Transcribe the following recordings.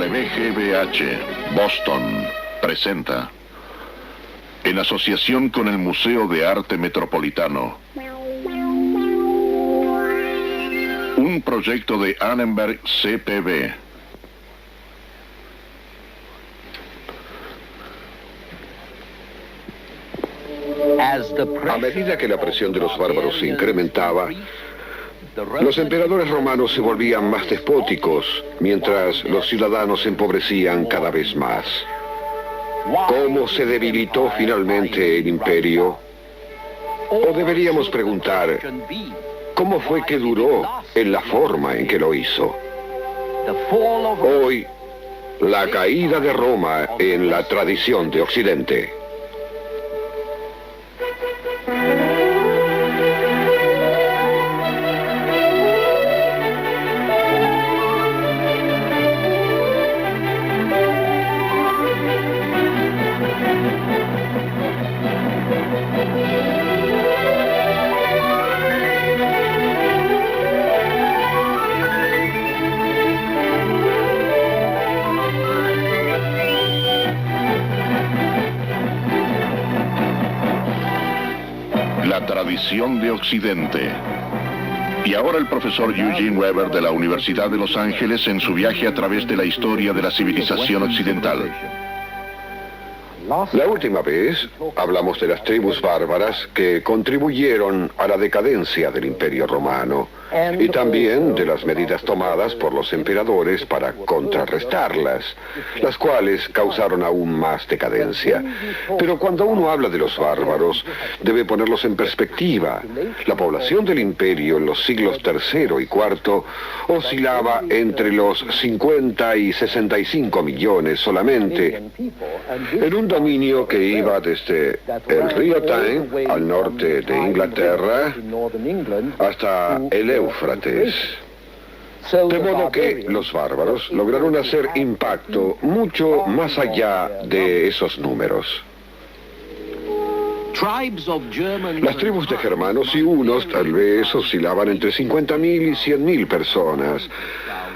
WGBH, Boston, presenta, en asociación con el Museo de Arte Metropolitano, un proyecto de Annenberg CPB. A medida que la presión de los bárbaros se incrementaba, los emperadores romanos se volvían más despóticos, mientras los ciudadanos se empobrecían cada vez más. ¿Cómo se debilitó finalmente el imperio? O deberíamos preguntar, ¿cómo fue que duró en la forma en que lo hizo? Hoy, la caída de Roma en la tradición de Occidente. La tradición de Occidente. Y ahora el profesor Eugene Weber de la Universidad de Los Ángeles en su viaje a través de la historia de la civilización occidental. La última vez hablamos de las tribus bárbaras que contribuyeron a la decadencia del Imperio Romano y también de las medidas tomadas por los emperadores para contrarrestarlas, las cuales causaron aún más decadencia. Pero cuando uno habla de los bárbaros, debe ponerlos en perspectiva. La población del imperio en los siglos III y IV oscilaba entre los 50 y 65 millones solamente, en un dominio que iba desde el río Tyne, al norte de Inglaterra, hasta el Éufrates. De modo que los bárbaros lograron hacer impacto mucho más allá de esos números. Las tribus de germanos y hunos tal vez oscilaban entre 50.000 y 100.000 personas,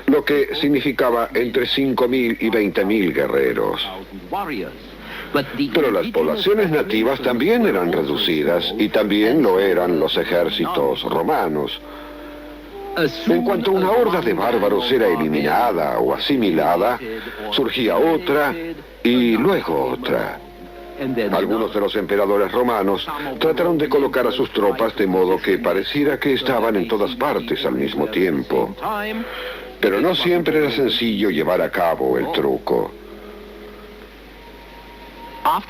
lo que significaba entre 5.000 y 20.000 guerreros. Pero las poblaciones nativas también eran reducidas y también lo eran los ejércitos romanos. En cuanto una horda de bárbaros era eliminada o asimilada, surgía otra y luego otra. Algunos de los emperadores romanos trataron de colocar a sus tropas de modo que pareciera que estaban en todas partes al mismo tiempo. Pero no siempre era sencillo llevar a cabo el truco.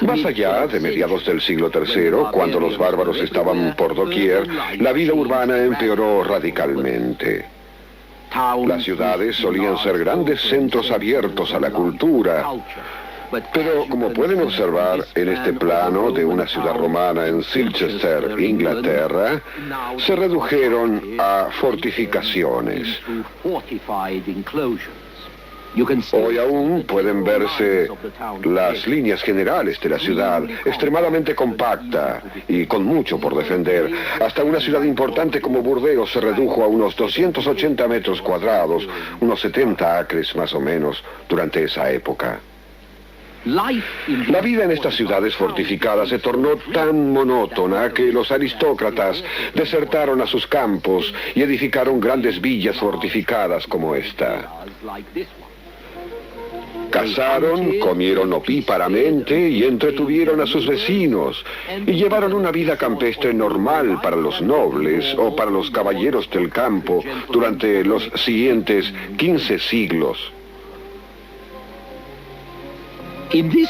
Más allá de mediados del siglo III, cuando los bárbaros estaban por doquier, la vida urbana empeoró radicalmente. Las ciudades solían ser grandes centros abiertos a la cultura, pero como pueden observar en este plano de una ciudad romana en Silchester, Inglaterra, se redujeron a fortificaciones. Hoy aún pueden verse las líneas generales de la ciudad, extremadamente compacta y con mucho por defender. Hasta una ciudad importante como Burdeos se redujo a unos 280 metros cuadrados, unos 70 acres más o menos, durante esa época. La vida en estas ciudades fortificadas se tornó tan monótona que los aristócratas desertaron a sus campos y edificaron grandes villas fortificadas como esta. Cazaron, comieron opíparamente y entretuvieron a sus vecinos y llevaron una vida campestre normal para los nobles o para los caballeros del campo durante los siguientes 15 siglos.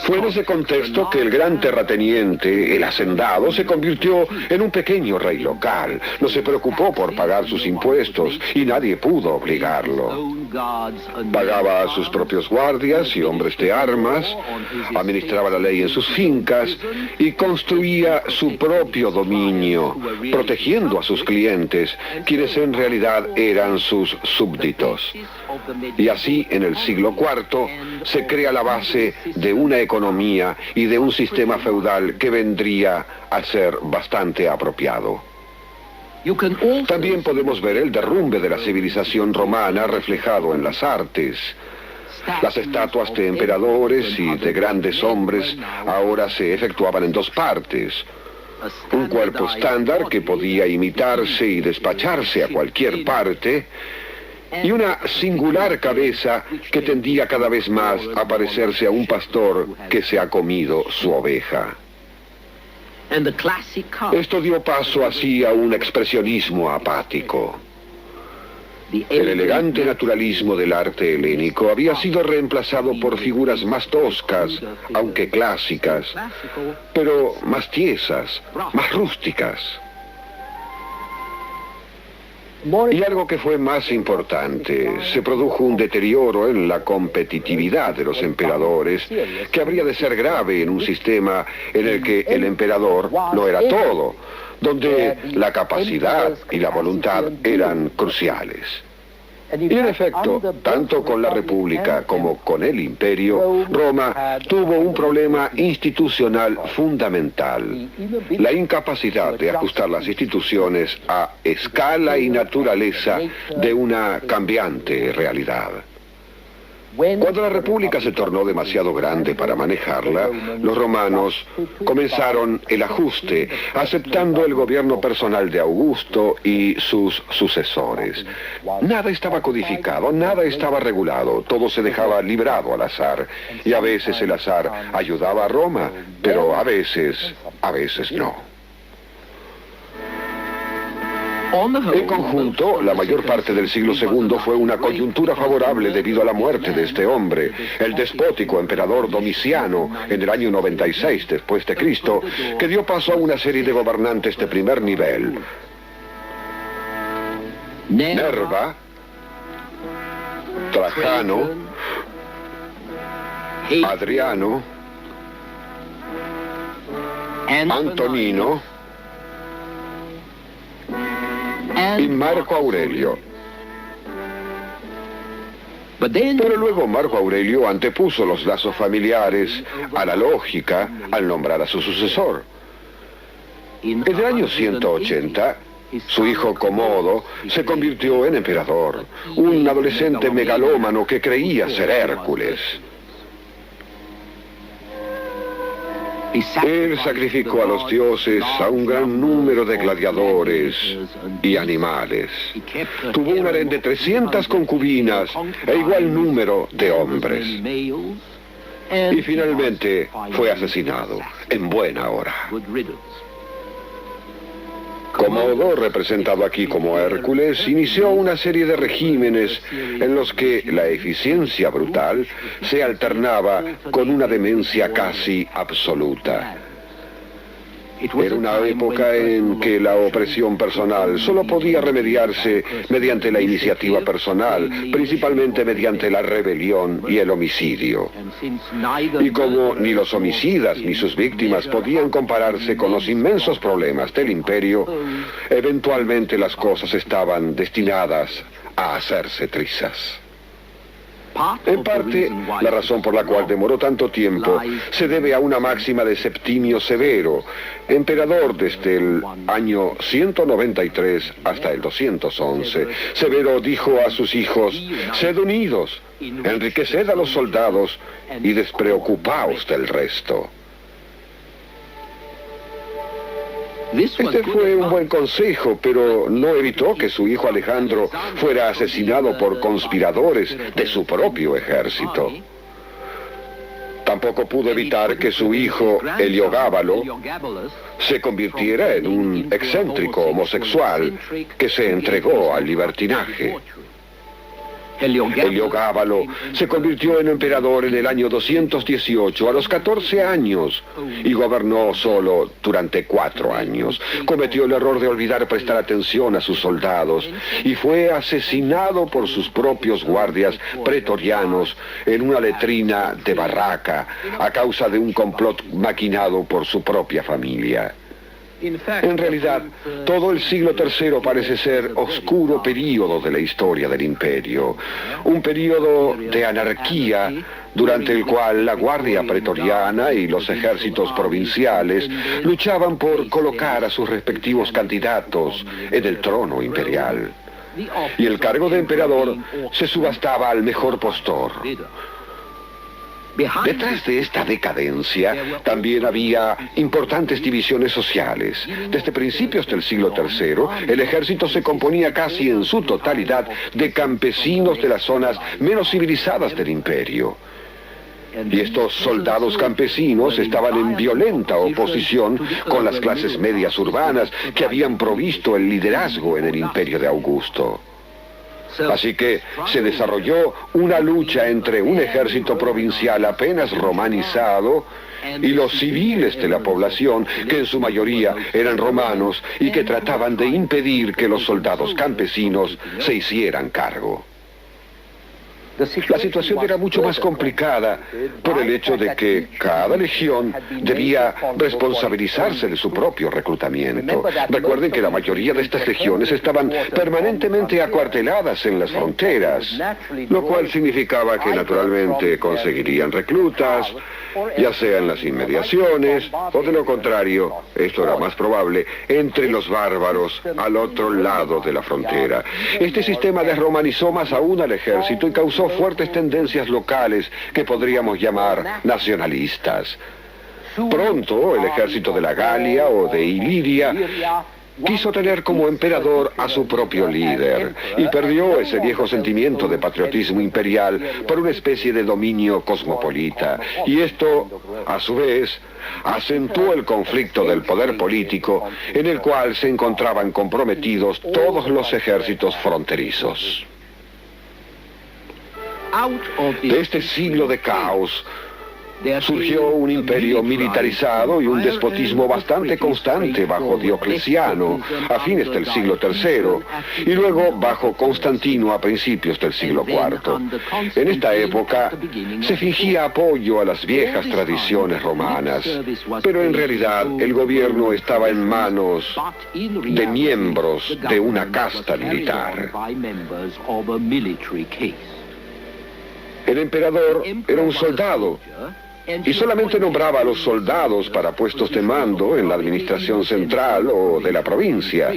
Fue en ese contexto que el gran terrateniente, el hacendado, se convirtió en un pequeño rey local. No se preocupó por pagar sus impuestos y nadie pudo obligarlo. Pagaba a sus propios guardias y hombres de armas, administraba la ley en sus fincas y construía su propio dominio, protegiendo a sus clientes, quienes en realidad eran sus súbditos. Y así, en el siglo IV, se crea la base de una economía y de un sistema feudal que vendría a ser bastante apropiado. También podemos ver el derrumbe de la civilización romana reflejado en las artes. Las estatuas de emperadores y de grandes hombres ahora se efectuaban en dos partes. Un cuerpo estándar que podía imitarse y despacharse a cualquier parte, y una singular cabeza que tendía cada vez más a parecerse a un pastor que se ha comido su oveja. Esto dio paso así a un expresionismo apático. El elegante naturalismo del arte helénico había sido reemplazado por figuras más toscas, aunque clásicas, pero más tiesas, más rústicas. Y algo que fue más importante, se produjo un deterioro en la competitividad de los emperadores, que habría de ser grave en un sistema en el que el emperador lo era todo, donde la capacidad y la voluntad eran cruciales. Y en efecto, tanto con la República como con el Imperio, Roma tuvo un problema institucional fundamental: la incapacidad de ajustar las instituciones a escala y naturaleza de una cambiante realidad. Cuando la República se tornó demasiado grande para manejarla, los romanos comenzaron el ajuste, aceptando el gobierno personal de Augusto y sus sucesores. Nada estaba codificado, nada estaba regulado, todo se dejaba librado al azar, y a veces el azar ayudaba a Roma, pero a veces no. En conjunto, la mayor parte del siglo II fue una coyuntura favorable debido a la muerte de este hombre, el despótico emperador Domiciano, en el año 96 después de Cristo, que dio paso a una serie de gobernantes de primer nivel: Nerva, Trajano, Adriano, Antonino y Marco Aurelio. Pero luego Marco Aurelio antepuso los lazos familiares a la lógica al nombrar a su sucesor. En el año 180, su hijo Comodo se convirtió en emperador, un adolescente megalómano que creía ser Hércules. Él sacrificó a los dioses a un gran número de gladiadores y animales. Tuvo un harén de 300 concubinas e igual número de hombres. Y finalmente fue asesinado en buena hora. Comodo, representado aquí como Hércules, inició una serie de regímenes en los que la eficiencia brutal se alternaba con una demencia casi absoluta. Era una época en que la opresión personal solo podía remediarse mediante la iniciativa personal, principalmente mediante la rebelión y el homicidio. Y como ni los homicidas ni sus víctimas podían compararse con los inmensos problemas del imperio, eventualmente las cosas estaban destinadas a hacerse trizas. En parte, la razón por la cual demoró tanto tiempo se debe a una máxima de Septimio Severo, emperador desde el año 193 hasta el 211. Severo dijo a sus hijos: sed unidos, enriqueced a los soldados y despreocupaos del resto. Este fue un buen consejo, pero no evitó que su hijo Alejandro fuera asesinado por conspiradores de su propio ejército. Tampoco pudo evitar que su hijo Heliogábalo se convirtiera en un excéntrico homosexual que se entregó al libertinaje. Heliogábalo se convirtió en emperador en el año 218, a los 14 años, y gobernó solo durante 4 años. Cometió el error de olvidar prestar atención a sus soldados y fue asesinado por sus propios guardias pretorianos en una letrina de barraca a causa de un complot maquinado por su propia familia. En realidad, todo el siglo III parece ser oscuro período de la historia del imperio, un período de anarquía durante el cual la guardia pretoriana y los ejércitos provinciales luchaban por colocar a sus respectivos candidatos en el trono imperial. y el cargo de emperador se subastaba al mejor postor. Detrás de esta decadencia también había importantes divisiones sociales. Desde principios del siglo III, el ejército se componía casi en su totalidad de campesinos de las zonas menos civilizadas del imperio. Y estos soldados campesinos estaban en violenta oposición con las clases medias urbanas que habían provisto el liderazgo en el imperio de Augusto. Así que se desarrolló una lucha entre un ejército provincial apenas romanizado y los civiles de la población, que en su mayoría eran romanos y que trataban de impedir que los soldados campesinos se hicieran cargo. La situación era mucho más complicada por el hecho de que cada legión debía responsabilizarse de su propio reclutamiento. Recuerden que la mayoría de estas legiones estaban permanentemente acuarteladas en las fronteras, lo cual significaba que naturalmente conseguirían reclutas, ya sea en las inmediaciones, o de lo contrario, esto era más probable, entre los bárbaros al otro lado de la frontera. Este sistema desromanizó más aún al ejército y causó fuertes tendencias locales que podríamos llamar nacionalistas. Pronto, el ejército de la Galia o de Iliria quiso tener como emperador a su propio líder y perdió ese viejo sentimiento de patriotismo imperial por una especie de dominio cosmopolita. Y esto, a su vez, acentuó el conflicto del poder político en el cual se encontraban comprometidos todos los ejércitos fronterizos. De este siglo de caos surgió un imperio militarizado y un despotismo bastante constante bajo Diocleciano a fines del siglo III y luego bajo Constantino a principios del siglo IV. En esta época se fingía apoyo a las viejas tradiciones romanas, pero en realidad el gobierno estaba en manos de miembros de una casta militar. El emperador era un soldado y solamente nombraba a los soldados para puestos de mando en la administración central o de la provincia.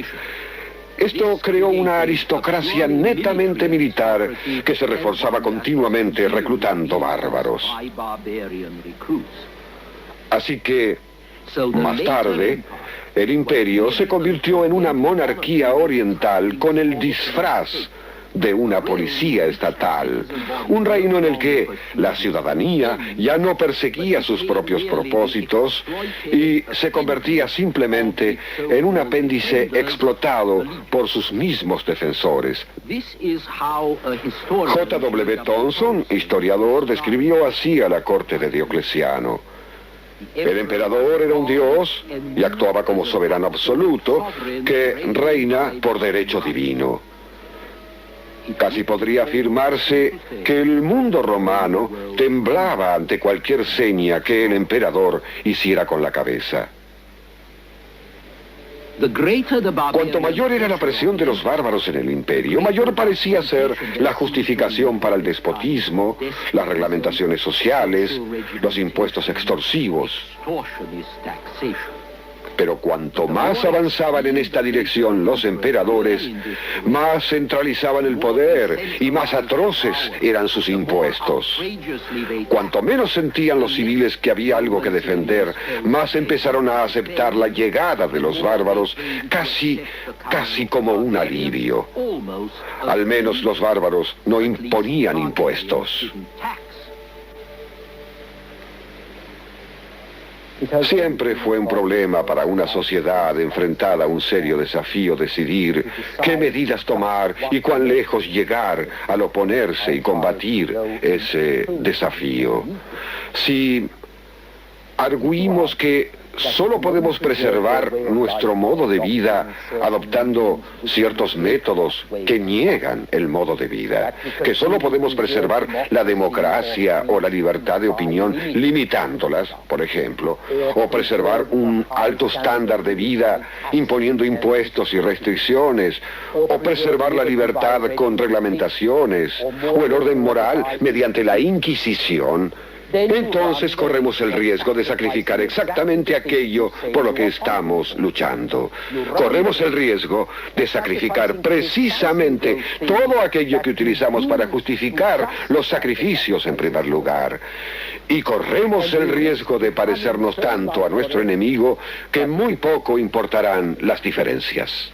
Esto creó una aristocracia netamente militar que se reforzaba continuamente reclutando bárbaros. Así que, más tarde, el imperio se convirtió en una monarquía oriental con el disfraz de una policía estatal, un reino en el que la ciudadanía ya no perseguía sus propios propósitos y se convertía simplemente en un apéndice explotado por sus mismos defensores. J.W. Thomson, historiador, describió así a la corte de Diocleciano. El emperador era un dios y actuaba como soberano absoluto que reina por derecho divino. Casi podría afirmarse que el mundo romano temblaba ante cualquier seña que el emperador hiciera con la cabeza. Cuanto mayor era la presión de los bárbaros en el imperio, mayor parecía ser la justificación para el despotismo, las reglamentaciones sociales, los impuestos extorsivos. Pero cuanto más avanzaban en esta dirección los emperadores, más centralizaban el poder y más atroces eran sus impuestos. Cuanto menos sentían los civiles que había algo que defender, más empezaron a aceptar la llegada de los bárbaros casi como un alivio. Al menos los bárbaros no imponían impuestos. Siempre fue un problema para una sociedad enfrentada a un serio desafío decidir qué medidas tomar y cuán lejos llegar al oponerse y combatir ese desafío. Si arguimos que solo podemos preservar nuestro modo de vida adoptando ciertos métodos que niegan el modo de vida, que solo podemos preservar la democracia o la libertad de opinión limitándolas, por ejemplo, o preservar un alto estándar de vida imponiendo impuestos y restricciones, o preservar la libertad con reglamentaciones, o el orden moral mediante la Inquisición. entonces corremos el riesgo de sacrificar exactamente aquello por lo que estamos luchando. Corremos el riesgo de sacrificar precisamente todo aquello que utilizamos para justificar los sacrificios en primer lugar. Y corremos el riesgo de parecernos tanto a nuestro enemigo que muy poco importarán las diferencias.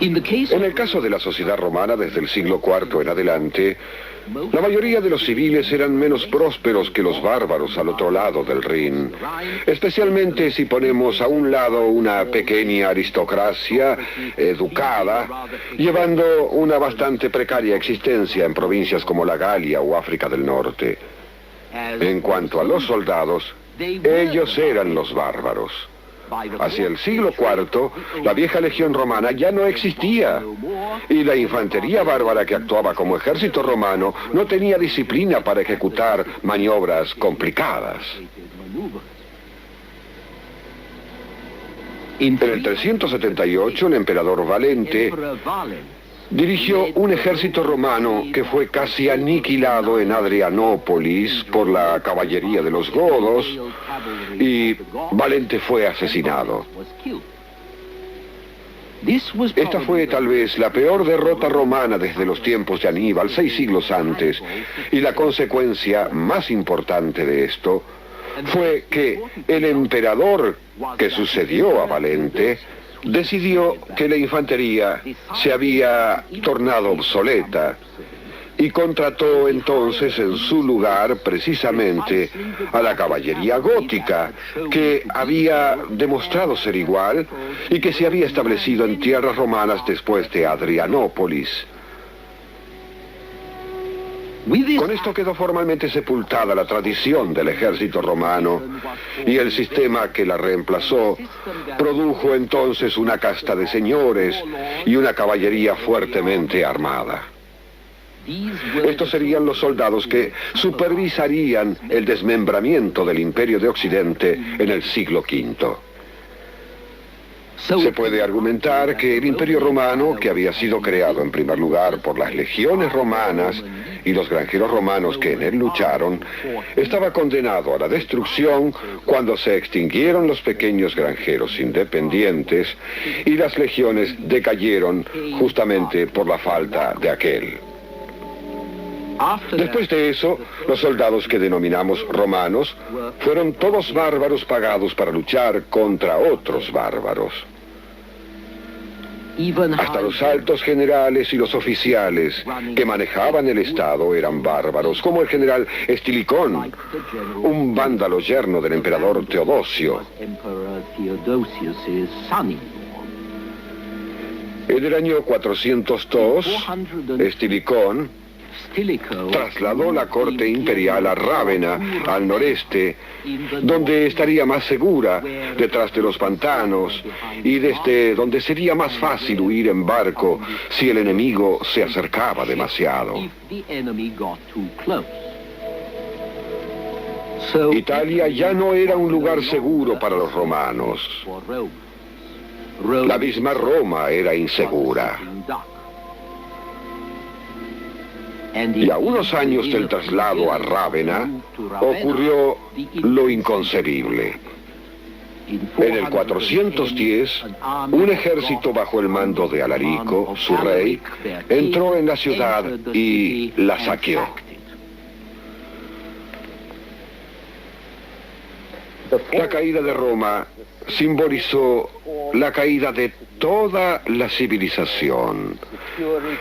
En el caso de la sociedad romana desde el siglo IV en adelante, la mayoría de los civiles eran menos prósperos que los bárbaros al otro lado del Rin, especialmente si ponemos a un lado una pequeña aristocracia educada, llevando una bastante precaria existencia en provincias como la Galia o África del Norte. En cuanto a los soldados, ellos eran los bárbaros. Hacia el siglo IV, la vieja legión romana ya no existía, y la infantería bárbara que actuaba como ejército romano no tenía disciplina para ejecutar maniobras complicadas. En el 378, el emperador Valente dirigió un ejército romano que fue casi aniquilado en Adrianópolis por la caballería de los godos, y Valente fue asesinado. Esta fue tal vez la peor derrota romana desde los tiempos de Aníbal, 6 siglos antes, y la consecuencia más importante de esto fue que el emperador que sucedió a Valente decidió que la infantería se había tornado obsoleta y contrató entonces en su lugar precisamente a la caballería gótica, que había demostrado ser igual y que se había establecido en tierras romanas después de Adrianópolis. Con esto quedó formalmente sepultada la tradición del ejército romano, y el sistema que la reemplazó produjo entonces una casta de señores y una caballería fuertemente armada. Estos serían los soldados que supervisarían el desmembramiento del Imperio de Occidente en el siglo V. Se puede argumentar que el Imperio Romano, que había sido creado en primer lugar por las legiones romanas y los granjeros romanos que en él lucharon, estaba condenado a la destrucción cuando se extinguieron los pequeños granjeros independientes y las legiones decayeron justamente por la falta de aquel. Después de eso, los soldados que denominamos romanos fueron todos bárbaros pagados para luchar contra otros bárbaros. Hasta los altos generales y los oficiales que manejaban el Estado eran bárbaros, como el general Estilicón, un vándalo yerno del emperador Teodosio. En el año 402, Estilicón trasladó la corte imperial a Rávena, al noreste, donde estaría más segura, detrás de los pantanos, y desde donde sería más fácil huir en barco si el enemigo se acercaba demasiado. Italia ya no era un lugar seguro para los romanos. La misma Roma era insegura. Y a unos años del traslado a Rávena ocurrió lo inconcebible. En el 410, un ejército bajo el mando de Alarico, su rey, entró en la ciudad y la saqueó. La caída de Roma simbolizó la caída de toda la civilización,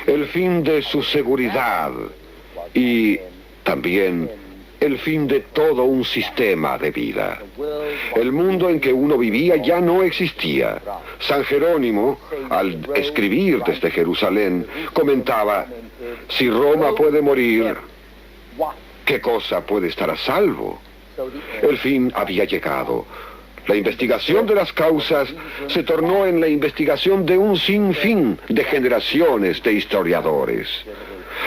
el fin de su seguridad y también el fin de todo un sistema de vida. El mundo en que uno vivía ya no existía. San Jerónimo, al escribir desde Jerusalén, comentaba: si Roma puede morir, ¿qué cosa puede estar a salvo? El fin había llegado. La investigación de las causas se tornó en la investigación de un sinfín de generaciones de historiadores.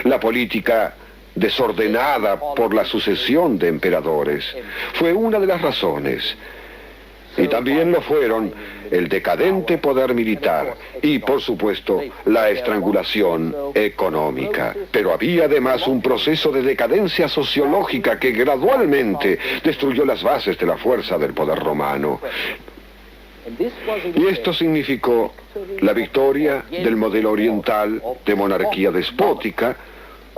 La política, desordenada por la sucesión de emperadores, fue una de las razones. Y también lo fueron el decadente poder militar y, por supuesto, la estrangulación económica. Pero había además un proceso de decadencia sociológica que gradualmente destruyó las bases de la fuerza del poder romano. Y esto significó la victoria del modelo oriental de monarquía despótica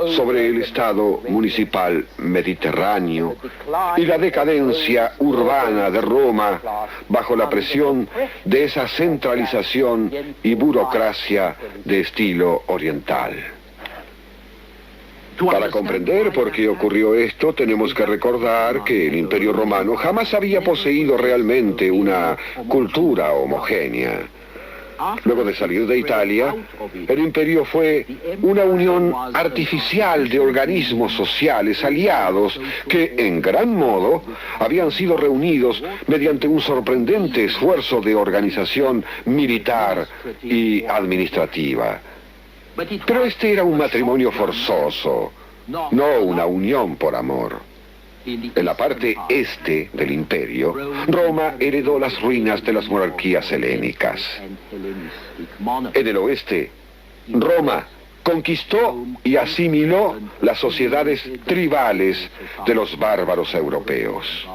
sobre el Estado municipal mediterráneo y la decadencia urbana de Roma bajo la presión de esa centralización y burocracia de estilo oriental. Para comprender por qué ocurrió esto, tenemos que recordar que el Imperio Romano jamás había poseído realmente una cultura homogénea. Luego de salir de Italia, el imperio fue una unión artificial de organismos sociales aliados que, en gran modo, habían sido reunidos mediante un sorprendente esfuerzo de organización militar y administrativa. Pero este era un matrimonio forzoso, no una unión por amor. En la parte este del imperio, Roma heredó las ruinas de las monarquías helénicas. En el oeste, Roma conquistó y asimiló las sociedades tribales de los bárbaros europeos.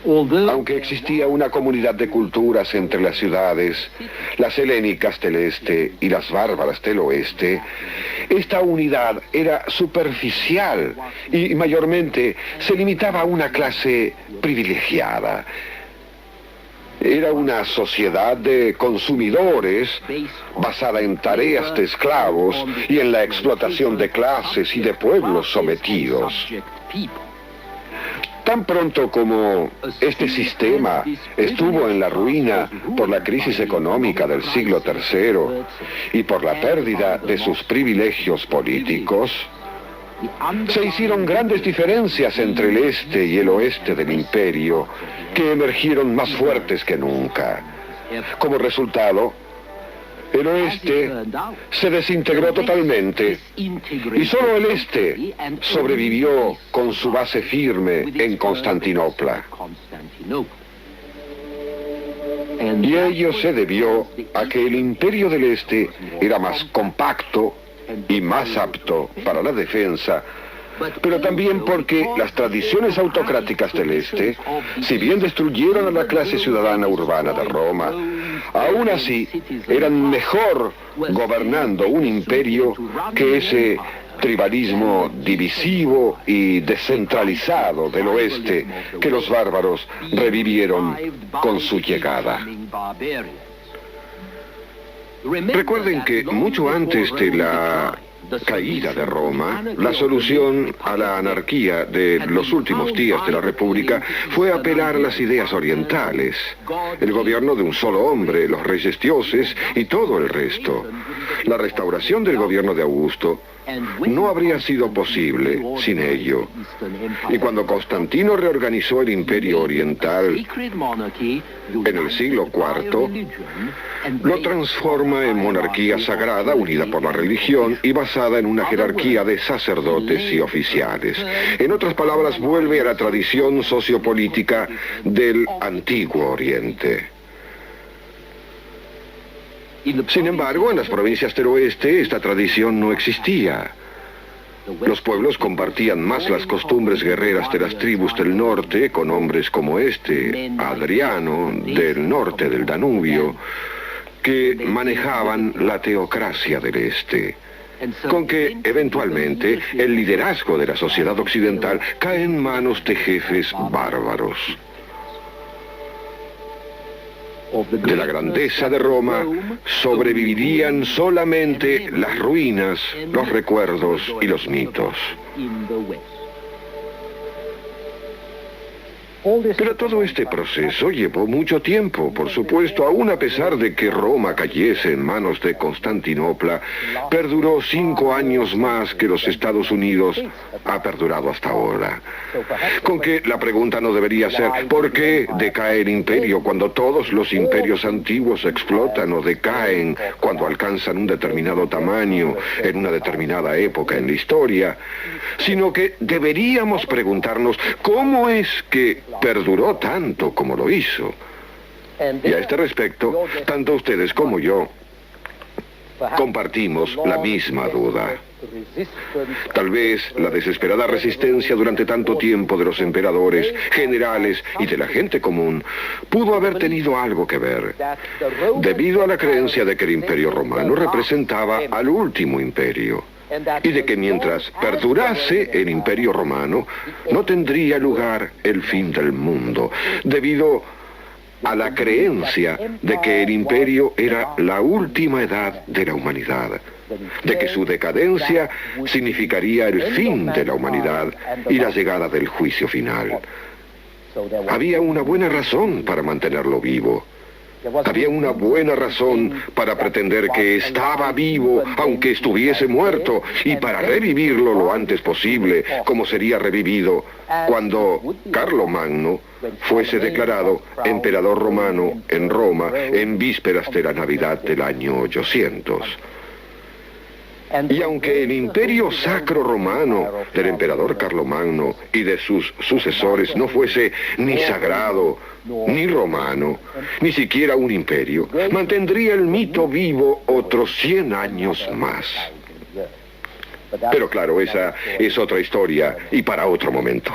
Aunque existía una comunidad de culturas entre las ciudades, las helénicas del este y las bárbaras del oeste, esta unidad era superficial y mayormente se limitaba a una clase privilegiada. Era una sociedad de consumidores basada en tareas de esclavos y en la explotación de clases y de pueblos sometidos. Tan pronto como este sistema estuvo en la ruina por la crisis económica del siglo III y por la pérdida de sus privilegios políticos, se hicieron grandes diferencias entre el este y el oeste del imperio, que emergieron más fuertes que nunca. Como resultado, el oeste se desintegró totalmente y solo el este sobrevivió con su base firme en Constantinopla. Y ello se debió a que el imperio del este era más compacto y más apto para la defensa, pero también porque las tradiciones autocráticas del este, si bien destruyeron a la clase ciudadana urbana de Roma, aún así eran mejor gobernando un imperio que ese tribalismo divisivo y descentralizado del oeste que los bárbaros revivieron con su llegada. Recuerden que mucho antes de la caída de Roma, la solución a la anarquía de los últimos días de la República fue apelar a las ideas orientales, el gobierno de un solo hombre, los reyes dioses y todo el resto. La restauración del gobierno de Augusto no habría sido posible sin ello. Y cuando Constantino reorganizó el imperio oriental en el siglo IV, lo transforma en monarquía sagrada unida por la religión y basada en una jerarquía de sacerdotes y oficiales. En otras palabras, vuelve a la tradición sociopolítica del antiguo Oriente. Sin embargo, en las provincias del oeste esta tradición no existía. Los pueblos compartían más las costumbres guerreras de las tribus del norte, con hombres como Adriano, del norte del Danubio, que manejaban la teocracia del este, con que eventualmente el liderazgo de la sociedad occidental cae en manos de jefes bárbaros. De la grandeza de Roma sobrevivirían solamente las ruinas, los recuerdos y los mitos. Pero todo este proceso llevó mucho tiempo, por supuesto, aún a pesar de que Roma cayese en manos de Constantinopla, perduró 5 años más que los Estados Unidos ha perdurado hasta ahora. Con que la pregunta no debería ser ¿por qué decae el imperio cuando todos los imperios antiguos explotan o decaen cuando alcanzan un determinado tamaño en una determinada época en la historia? Sino que deberíamos preguntarnos ¿cómo es que perduró tanto como lo hizo? Y a este respecto, tanto ustedes como yo compartimos la misma duda. Tal vez la desesperada resistencia durante tanto tiempo de los emperadores, generales y de la gente común pudo haber tenido algo que ver, debido a la creencia de que el Imperio Romano representaba al último imperio, y de que mientras perdurase el Imperio Romano, no tendría lugar el fin del mundo, debido a la creencia de que el imperio era la última edad de la humanidad, de que su decadencia significaría el fin de la humanidad y la llegada del juicio final. Había una buena razón para mantenerlo vivo. Había una buena razón para pretender que estaba vivo, aunque estuviese muerto, y para revivirlo lo antes posible, como sería revivido cuando Carlomagno fuese declarado emperador romano en Roma en vísperas de la Navidad del año 800. Y aunque el imperio sacro romano del emperador Carlomagno y de sus sucesores no fuese ni sagrado, ni romano, ni siquiera un imperio, mantendría el mito vivo otros 100 años más. Pero claro, esa es otra historia y para otro momento.